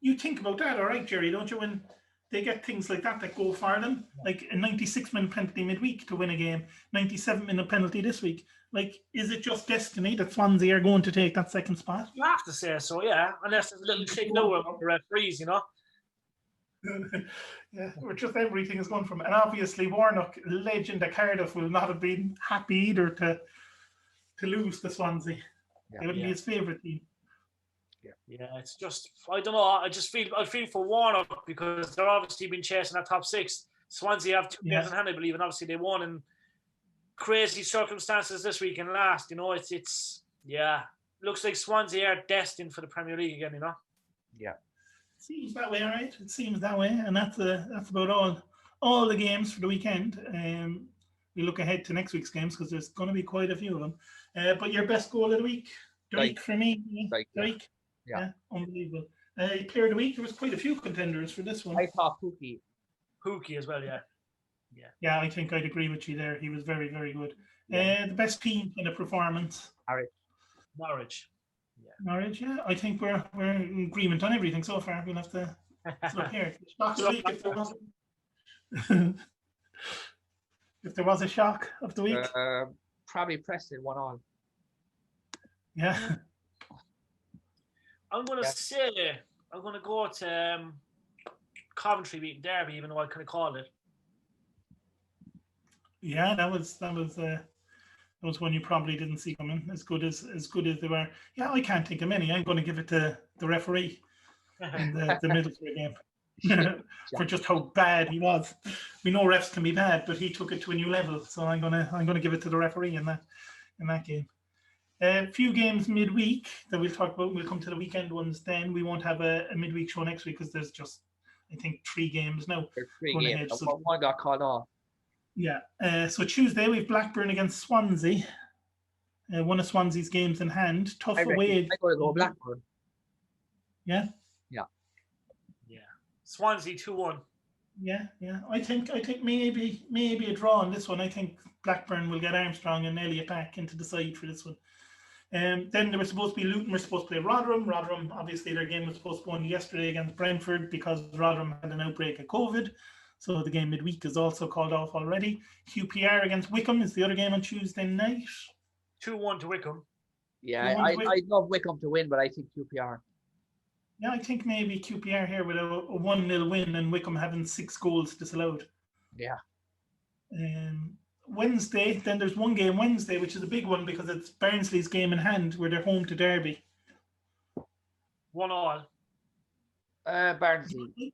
you think about that, all right, Jerry, don't you? When they get things like that go for them, like a 96-minute penalty midweek to win a game, 97-minute penalty this week. Like, is it just destiny that Swansea are going to take that second spot? You have to say so, yeah. Unless there's a little trick nowhere with the referees, Yeah, or just everything is going from. And obviously, Warnock, legend at Cardiff, will not have been happy either to lose to Swansea. They wouldn't be his favourite team. Yeah, it's just, I don't know. I feel for Warnock because they're obviously been chasing that top 6. Swansea have 2 games in hand, I believe, and obviously they won in crazy circumstances this week and last. It's looks like Swansea are destined for the Premier League again. Yeah, it seems that way, all right. It seems that way, and that's about all the games for the weekend. We look ahead to next week's games because there's going to be quite a few of them. But your best goal of the week, Dyke for me. Dyke. Yeah, unbelievable. Player of the week, there was quite a few contenders for this one. I thought Pookie as well, yeah. Yeah, I think I'd agree with you there. He was very, very good. The best team in the performance. Norwich. Norwich, yeah. I think we're in agreement on everything so far. We'll have to look here. Shock of the week, if there was a shock of the week. Probably Preston 1-1. Yeah. I'm going to say, I'm going to go to Coventry beating Derby, even though I could have called it. Yeah, that was one you probably didn't see coming. As good as they were. Yeah, I can't think of many. I'm going to give it to the referee in the Middlesbrough game for just how bad he was. We know refs can be bad, but he took it to a new level. So I'm gonna give it to the referee in that game. A few games midweek that we'll talk about. We'll come to the weekend ones then. We won't have a midweek show next week because there's just, I think, 3 games now. There's 3 games. Ahead, so one got called off. Yeah. So Tuesday we have Blackburn against Swansea. One of Swansea's games in hand. Tough away. I got to go Blackburn. Yeah. Swansea 2-1. Yeah. I think maybe a draw on this one. I think Blackburn will get Armstrong and Elliott back into the side for this one. Then there was supposed to be Luton were supposed to play Rotherham. Rotherham, obviously, their game was postponed yesterday against Brentford because Rotherham had an outbreak of COVID. So the game midweek is also called off already. QPR against Wycombe is the other game on Tuesday night. 2-1 to Wycombe. Yeah, I'd love Wycombe to win, but I think QPR. Yeah, I think maybe QPR here with a 1-0 win and Wycombe having 6 goals disallowed. Yeah. Wednesday, then there's one game Wednesday, which is a big one because it's Barnsley's game in hand where they're home to Derby. 1-1. Barnsley.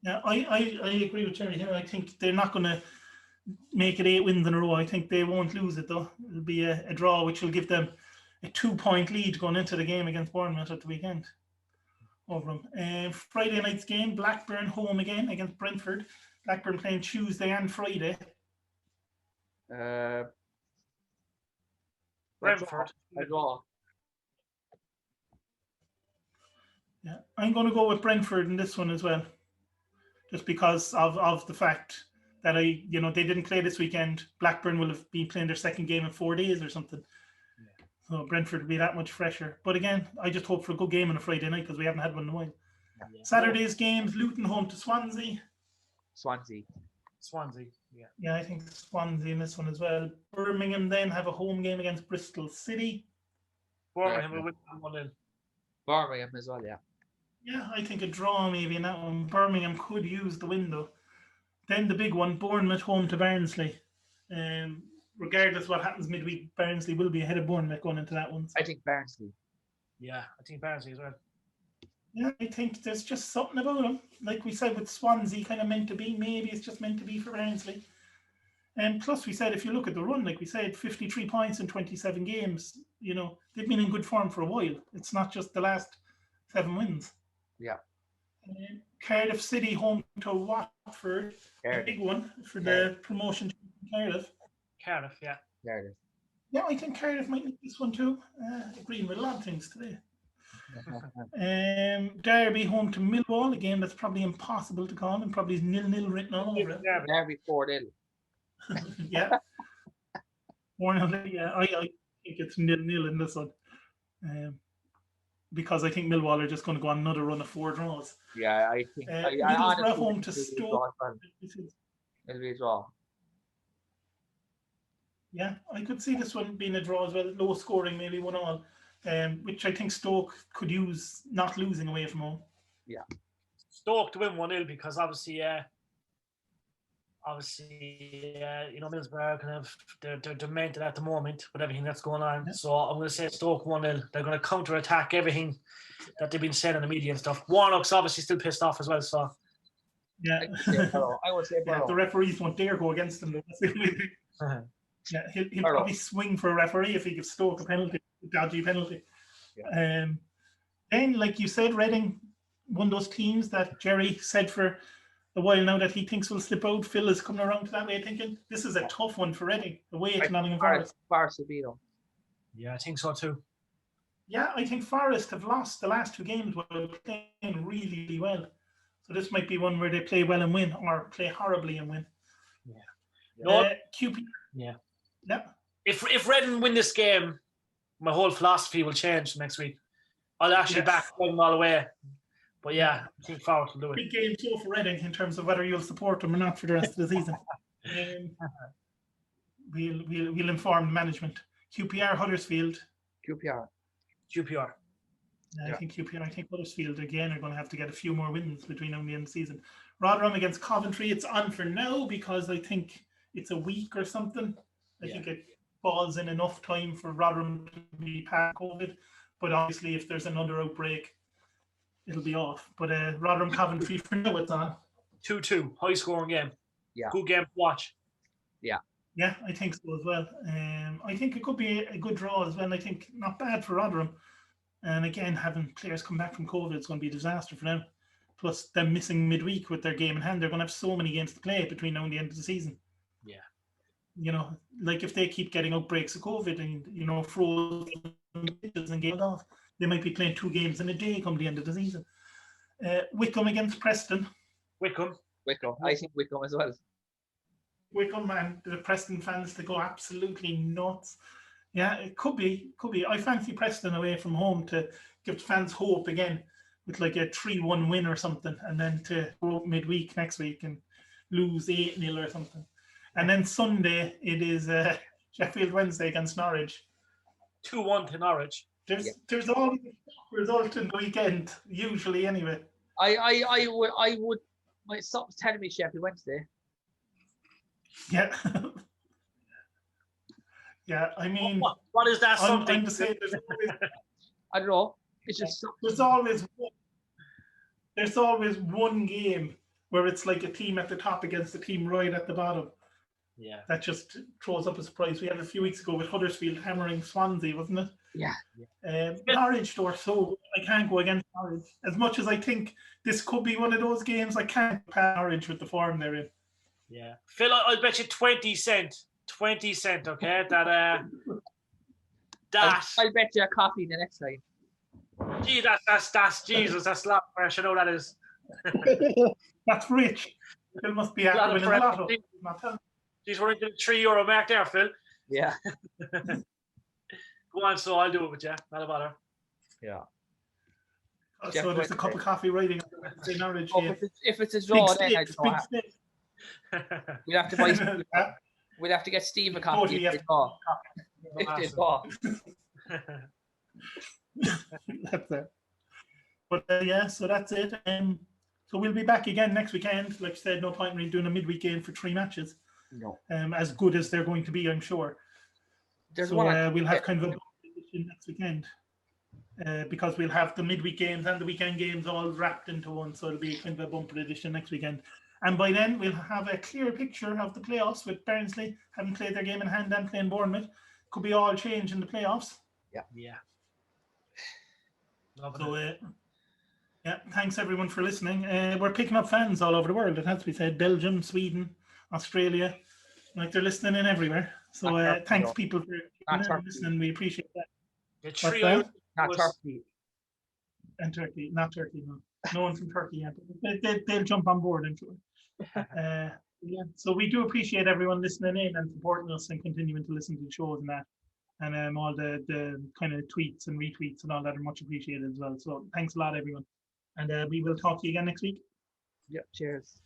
Yeah, I agree with Jerry here. I think they're not going to make it 8 wins in a row. I think they won't lose it though. It'll be a draw, which will give them a 2-point lead going into the game against Bournemouth at the weekend. Over them. Friday night's game, Blackburn home again against Brentford. Blackburn playing Tuesday and Friday. Brentford. Yeah, I'm going to go with Brentford in this one as well, just because of the fact that they didn't play this weekend. Blackburn will have been playing their second game in 4 days or something. So Brentford will be that much fresher. But again, I just hope for a good game on a Friday night because we haven't had one in a while. Yeah. Saturday's games, Luton home to Swansea. Swansea, yeah. Yeah, I think Swansea in this one as well. Birmingham then have a home game against Bristol City. Birmingham will win 1-0. Birmingham as well, yeah. Yeah, I think a draw maybe in that one. Birmingham could use the window. Then the big one, Bournemouth home to Barnsley. Regardless of what happens midweek, Barnsley will be ahead of Bournemouth going into that one. So. I think Barnsley. Yeah, I think Barnsley as well. Yeah, I think there's just something about them. Like we said with Swansea, kind of meant to be. Maybe it's just meant to be for Barnsley. And plus, we said if you look at the run, like we said, 53 points in 27 games. They've been in good form for a while. It's not just the last 7 wins. Yeah. Cardiff City home to Watford. A big one for the promotion to Cardiff. Cardiff, yeah. Yeah, I think Cardiff might make this one too. Agreeing with a lot of things today. Derby home to Millwall, a game that's probably impossible to call and probably is 0-0 written all over it. Derby 4-0. Yeah. 4-0, yeah. I think it's 0-0 in this one. Because I think Millwall are just going to go on another run of 4 draws. Yeah, I think. Middlesbrough home to Stoke. It'll be a draw. Yeah, I could see this one being a draw as well. Low scoring, maybe 1-1. Which I think Stoke could use not losing away from home. Yeah. Stoke to win 1-0 because obviously, Middlesbrough kind of they're demented at the moment with everything that's going on. Yeah. So I'm going to say Stoke 1-0. They're going to counter-attack everything that they've been saying in the media and stuff. Warnock's obviously still pissed off as well. So yeah, I would say the referees won't dare go against them. Yeah, he'll probably swing for a referee if he gives Stoke a penalty, a dodgy penalty. Yeah. Then, like you said, Reading, one of those teams that Jerry said for a while now that he thinks will slip out. Phil is coming around to that way thinking this is a tough one for Reading, away to Nottingham Forest. Forest will beat them. Yeah, I think so too. Yeah, I think Forest have lost the last 2 games while playing really, really well. So this might be one where they play well and win, or play horribly and win. Yeah. QP. Yeah. Yeah. If Reading win this game, my whole philosophy will change next week. I'll actually back them all the way. But yeah, I think Forest will do it. Big game too for Reading in terms of whether you'll support them or not for the rest of the season. We'll inform management. QPR Huddersfield. QPR. I think QPR. I think Huddersfield again are going to have to get a few more wins between now and the end of the season. Rotherham against Coventry. It's on for now because I think it's a week or something. I think it falls in enough time for Rotherham to be past COVID. But obviously, if there's another outbreak, it'll be off. But Rotherham Coventry for now it's on. 2-2, high scoring game. Yeah. Good game to watch. Yeah. Yeah, I think so as well. I think it could be a good draw as well. I think not bad for Rotherham. And again, having players come back from COVID, it's going to be a disaster for them. Plus, them missing midweek with their game in hand, they're going to have so many games to play between now and the end of the season. Yeah. You know, like if they keep getting outbreaks of COVID and, frozen and games off, they might be playing 2 games in a day come the end of the season. Wycombe against Preston. Wycombe. I think Wycombe as well. Wycombe and the Preston fans, they go absolutely nuts. Yeah, it could be. I fancy Preston away from home to give fans hope again with like a 3-1 win or something, and then to go up midweek next week and lose 8-0 or something. And then Sunday, it is Sheffield Wednesday against Norwich. 2-1 to Norwich. There's always a result in the weekend, usually anyway. I would. Something's telling me Sheffield Wednesday. Yeah. Yeah, I mean, what is that something? I'm to say I don't know. It's just there's always one game where it's like a team at the top against a team right at the bottom. Yeah, that just throws up a surprise. We had a few weeks ago with Huddersfield hammering Swansea, wasn't it? Yeah. Norwich, though, so I can't go against Norwich. As much as I think this could be one of those games, I can't pass Norwich with the form they're in. Yeah, Phil, I'll bet you 20 cent. 20 cent, okay? That I'll bet you a coffee the next time. Gee, that's Jesus, that's a lot of pressure. I know that is. That's rich. Phil must be after winning the lotto. Jeez, we're into the €3 mark there, Phil. Yeah. Go on, so I'll do it with you. Not a bother. Yeah. So there's a cup of coffee waiting. If it's a draw, then I don't have. We'd have to buy. We'd have to get Steve a copy. If they draw. That's it. But so that's it. So we'll be back again next weekend. Like I said, no point in really doing a midweek game for 3 matches. No. As good as they're going to be, I'm sure. We'll have kind of a bumper edition next weekend. Because we'll have the midweek games and the weekend games all wrapped into one. So it'll be kind of a bumper edition next weekend. And by then, we'll have a clear picture of the playoffs with Barnsley having played their game in hand and playing Bournemouth. Could be all change in the playoffs. Yeah. So, thanks everyone for listening. We're picking up fans all over the world. It has to be said. Belgium, Sweden, Australia. Like they're listening in everywhere. So thanks people for listening. We appreciate that. Not Turkey. And Turkey, not Turkey, no. No one from Turkey yet. They'll jump on board, I'm sure. Yeah, so we do appreciate everyone listening in and supporting us and continuing to listen to the shows and that. And all the kind of tweets and retweets and all that are much appreciated as well. So thanks a lot, everyone. And we will talk to you again next week. Yep, cheers.